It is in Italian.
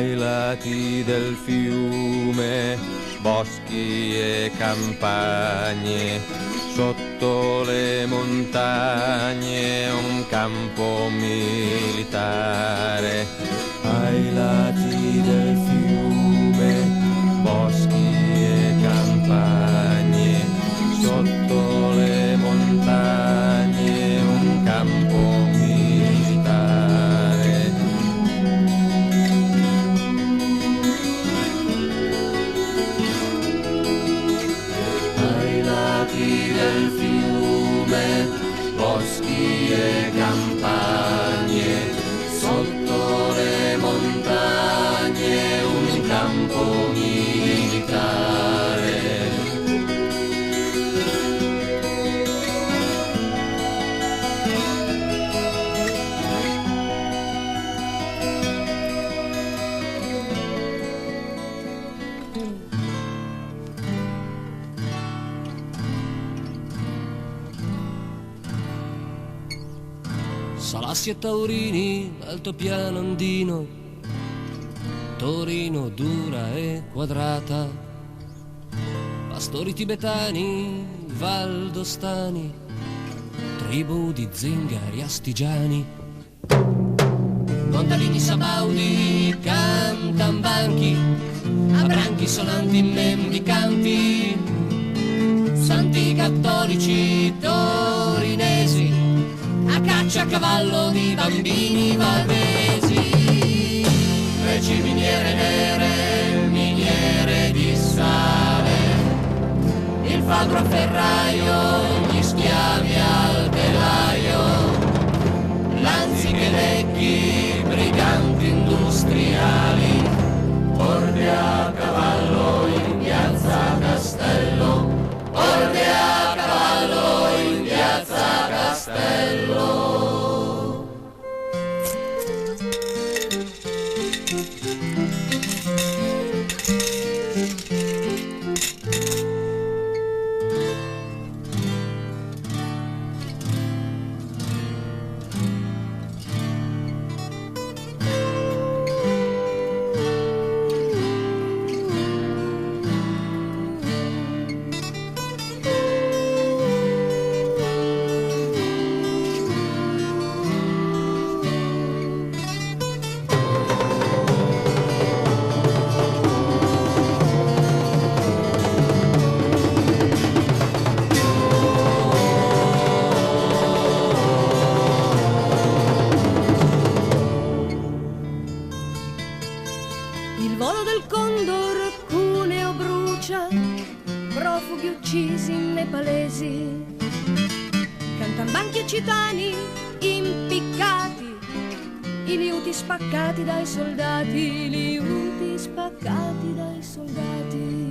ai lati del fiume, boschi e campagne, sotto le montagne un campo militare. Ai lati del fiume, boschi e campagne, sotto le montagne un campo militare. Ai lati del fiume, boschi e campagne, sotto le montagne un campo militare. Salassi e taurini, altopiano andino, Torino dura e quadrata, pastori tibetani, valdostani, tribù di zingari astigiani, contadini sabaudi, cantambanchi, abranchi sonanti mendicanti, santi cattolici torinesi, a caccia a cavallo di bambini valdesi, reci miniere nere, miniere di sale, il fabbro a ferraio, gli schiavi al telaio, lanziche lecchi, briganti industriali, orde a cavallo in piazza Castello, orde a cavallo in piazza Castello. Il volo del condor Cuneo brucia, profughi uccisi nepalesi, cantambanchi e citani impiccati, i liuti spaccati dai soldati, i liuti spaccati dai soldati.